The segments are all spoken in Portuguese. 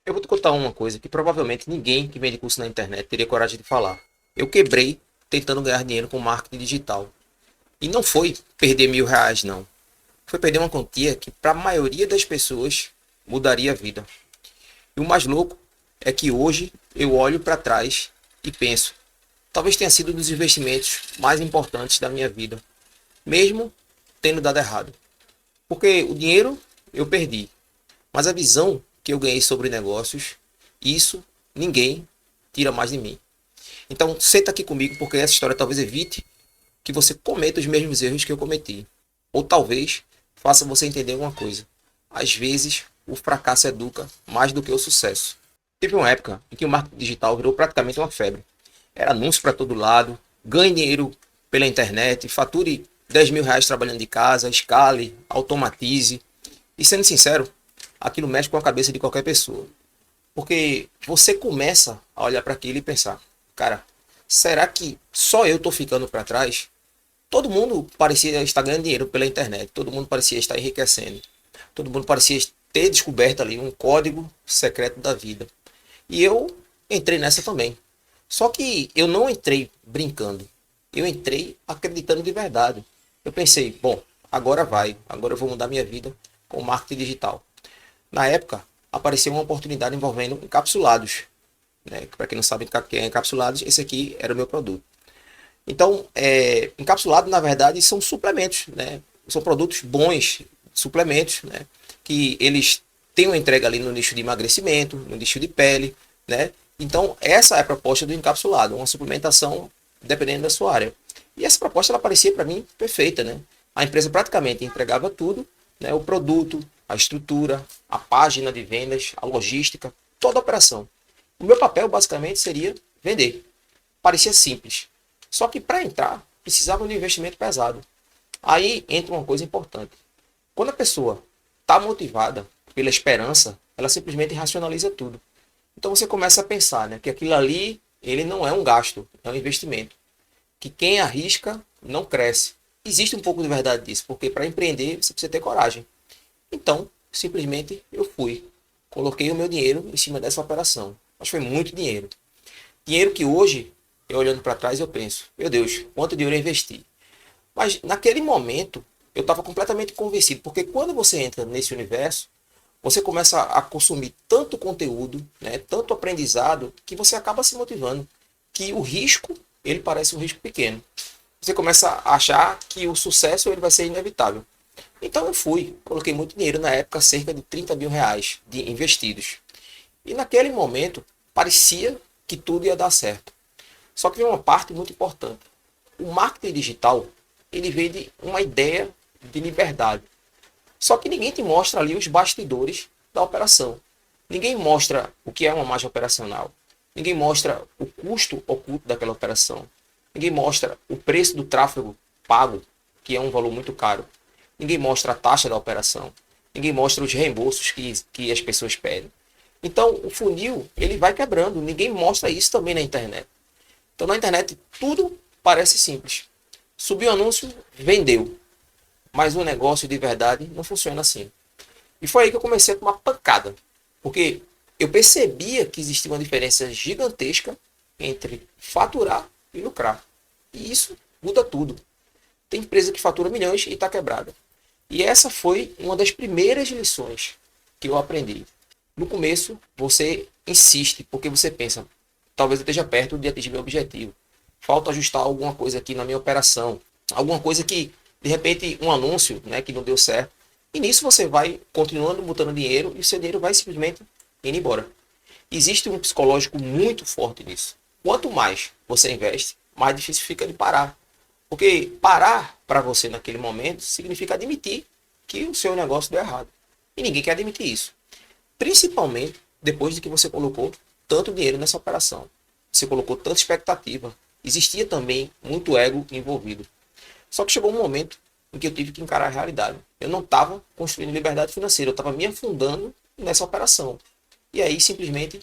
Eu vou te contar uma coisa que provavelmente ninguém que vende curso na internet teria coragem de falar. Eu quebrei tentando ganhar dinheiro com marketing digital. E não foi perder R$ 1.000, não. Foi perder uma quantia que para a maioria das pessoas mudaria a vida. E o mais louco é que hoje eu olho para trás e penso, talvez tenha sido um dos investimentos mais importantes da minha vida, mesmo tendo dado errado. Porque o dinheiro eu perdi, mas a visão que eu ganhei sobre negócios, isso ninguém tira mais de mim. Então, senta aqui comigo, porque essa história talvez evite que você cometa os mesmos erros que eu cometi. Ou talvez faça você entender uma coisa. Às vezes, o fracasso educa mais do que o sucesso. Teve uma época em que o marketing digital virou praticamente uma febre. Era anúncio para todo lado, ganhe dinheiro pela internet, fature R$ 10.000 trabalhando de casa, escale, automatize. E sendo sincero, aquilo mexe com a cabeça de qualquer pessoa. Porque você começa a olhar para aquilo e pensar, cara, será que só eu estou ficando para trás? Todo mundo parecia estar ganhando dinheiro pela internet, todo mundo parecia estar enriquecendo, todo mundo parecia ter descoberto ali um código secreto da vida. E eu entrei nessa também. Só que eu não entrei brincando, eu entrei acreditando de verdade. Eu pensei, bom, agora vai, agora eu vou mudar minha vida com marketing digital. Na época, apareceu uma oportunidade envolvendo encapsulados, né? Para quem não sabe o que é encapsulados, esse aqui era o meu produto. Então, encapsulados, na verdade, são suplementos, né? São produtos bons, suplementos, né? Que eles têm uma entrega ali no nicho de emagrecimento, no nicho de pele, né? Então, essa é a proposta do encapsulado, uma suplementação dependendo da sua área. E essa proposta, ela parecia para mim perfeita, né? A empresa praticamente entregava tudo, né? O produto, a estrutura, a página de vendas, a logística, toda a operação. O meu papel, basicamente, seria vender. Parecia simples. Só que para entrar, precisava de um investimento pesado. Aí entra uma coisa importante. Quando a pessoa está motivada pela esperança, ela simplesmente racionaliza tudo. Então você começa a pensar, né, que aquilo ali, ele não é um gasto, é um investimento. Que quem arrisca não cresce. Existe um pouco de verdade disso, porque para empreender você precisa ter coragem. Então, simplesmente eu fui. Coloquei o meu dinheiro em cima dessa operação. Mas foi muito dinheiro. Dinheiro que hoje, eu olhando para trás, eu penso, meu Deus, quanto dinheiro eu investi. Mas naquele momento, eu estava completamente convencido, porque quando você entra nesse universo, você começa a consumir tanto conteúdo, né, tanto aprendizado, que você acaba se motivando. Que o risco, ele parece um risco pequeno. Você começa a achar que o sucesso ele vai ser inevitável. Então eu fui, coloquei muito dinheiro na época, cerca de R$ 30.000 de investidos. E naquele momento, parecia que tudo ia dar certo. Só que vem uma parte muito importante. O marketing digital, ele vem de uma ideia de liberdade. Só que ninguém te mostra ali os bastidores da operação. Ninguém mostra o que é uma margem operacional. Ninguém mostra o custo oculto daquela operação. Ninguém mostra o preço do tráfego pago, que é um valor muito caro. Ninguém mostra a taxa da operação. Ninguém mostra os reembolsos que as pessoas pedem. Então, o funil, ele vai quebrando. Ninguém mostra isso também na internet. Então, na internet, tudo parece simples. Subiu o anúncio, vendeu. Mas o negócio de verdade não funciona assim. E foi aí que eu comecei a tomar pancada. Porque eu percebia que existia uma diferença gigantesca entre faturar e lucrar. E isso muda tudo. Tem empresa que fatura milhões e está quebrada. E essa foi uma das primeiras lições que eu aprendi. No começo, você insiste, porque você pensa, talvez eu esteja perto de atingir meu objetivo. Falta ajustar alguma coisa aqui na minha operação. Alguma coisa que, de repente, um anúncio, né, que não deu certo. E nisso você vai continuando botando dinheiro e o seu dinheiro vai simplesmente indo embora. Existe um psicológico muito forte nisso. Quanto mais você investe, mais difícil fica de parar. Porque parar para você naquele momento significa admitir que o seu negócio deu errado. E ninguém quer admitir isso. Principalmente depois de que você colocou tanto dinheiro nessa operação. Você colocou tanta expectativa. Existia também muito ego envolvido. Só que chegou um momento em que eu tive que encarar a realidade. Eu não estava construindo liberdade financeira, eu estava me afundando nessa operação. E aí simplesmente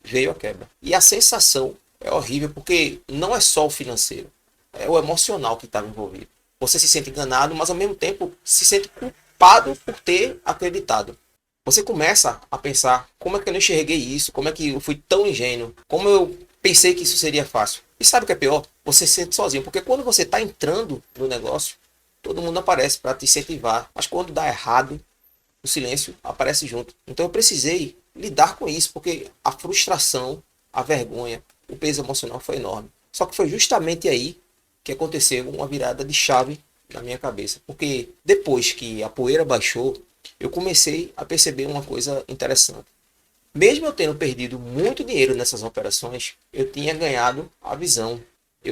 veio a quebra. E a sensação é horrível porque não é só o financeiro, é o emocional que estava envolvido. Você se sente enganado, mas ao mesmo tempo se sente culpado por ter acreditado. Você começa a pensar, como é que eu não enxerguei isso? Como é que eu fui tão ingênuo? Como eu pensei que isso seria fácil? E sabe o que é pior? Você se sente sozinho, porque quando você está entrando no negócio, todo mundo aparece para te incentivar. Mas quando dá errado, o silêncio aparece junto. Então eu precisei lidar com isso, porque a frustração, a vergonha, o peso emocional foi enorme. Só que foi justamente aí que aconteceu uma virada de chave na minha cabeça. Porque depois que a poeira baixou, eu comecei a perceber uma coisa interessante. Mesmo eu tendo perdido muito dinheiro nessas operações, eu tinha ganhado a visão.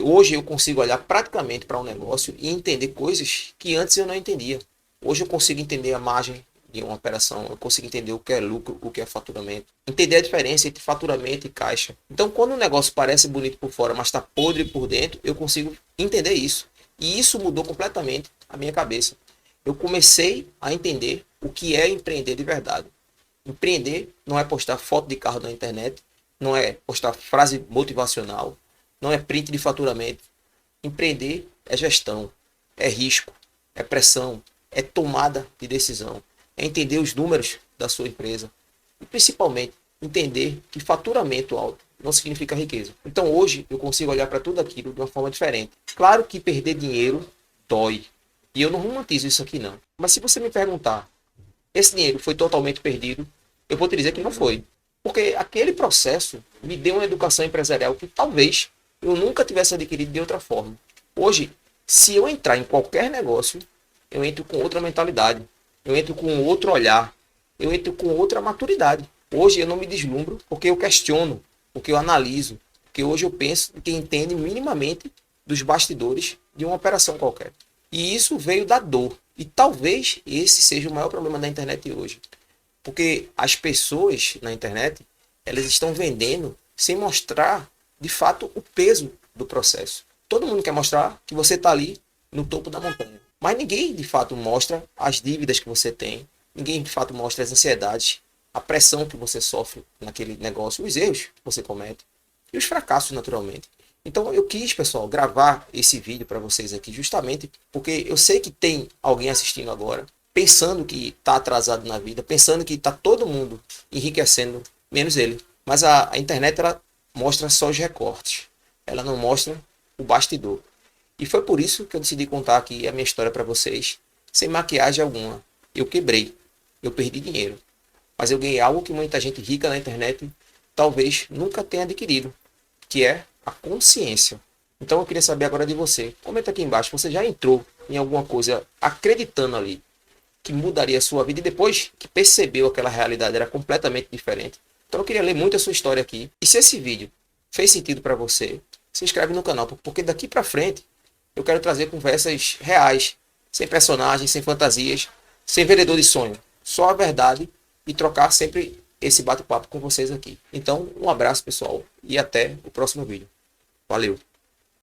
Hoje eu consigo olhar praticamente para um negócio e entender coisas que antes eu não entendia. Hoje eu consigo entender a margem de uma operação, eu consigo entender o que é lucro, o que é faturamento, entender a diferença entre faturamento e caixa. Então, quando o negócio parece bonito por fora, mas está podre por dentro, eu consigo entender isso. E isso mudou completamente a minha cabeça. Eu comecei a entender o que é empreender de verdade. Empreender não é postar foto de carro na internet, não é postar frase motivacional, não é print de faturamento. Empreender é gestão, é risco, é pressão, é tomada de decisão, é entender os números da sua empresa e principalmente entender que faturamento alto não significa riqueza. Então hoje eu consigo olhar para tudo aquilo de uma forma diferente. Claro que perder dinheiro dói. E eu não romantizo isso aqui não. Mas se você me perguntar, esse dinheiro foi totalmente perdido? Eu vou te dizer que não foi. Porque aquele processo me deu uma educação empresarial que talvez eu nunca tivesse adquirido de outra forma. Hoje, se eu entrar em qualquer negócio, eu entro com outra mentalidade, eu entro com outro olhar, eu entro com outra maturidade. Hoje eu não me deslumbro porque eu questiono, porque eu analiso, porque hoje eu penso que entende minimamente dos bastidores de uma operação qualquer. E isso veio da dor. E talvez esse seja o maior problema da internet hoje. Porque as pessoas na internet, elas estão vendendo sem mostrar, de fato, o peso do processo. Todo mundo quer mostrar que você está ali no topo da montanha. Mas ninguém, de fato, mostra as dívidas que você tem. Ninguém, de fato, mostra as ansiedades, a pressão que você sofre naquele negócio, os erros que você comete e os fracassos, naturalmente. Então eu quis, pessoal, gravar esse vídeo para vocês aqui justamente porque eu sei que tem alguém assistindo agora pensando que está atrasado na vida, pensando que está todo mundo enriquecendo, menos ele. Mas a internet ela mostra só os recortes, ela não mostra o bastidor. E foi por isso que eu decidi contar aqui a minha história para vocês, sem maquiagem alguma. Eu quebrei, eu perdi dinheiro, mas eu ganhei algo que muita gente rica na internet talvez nunca tenha adquirido, que é a consciência. Então eu queria saber agora de você. Comenta aqui embaixo, você já entrou em alguma coisa acreditando ali que mudaria a sua vida e depois que percebeu aquela realidade era completamente diferente? Então eu queria ler muito a sua história aqui. E se esse vídeo fez sentido para você, se inscreve no canal, porque daqui para frente eu quero trazer conversas reais, sem personagens, sem fantasias, sem vendedor de sonho, só a verdade e trocar sempre esse bate-papo com vocês aqui. Então, um abraço, pessoal, e até o próximo vídeo. Valeu!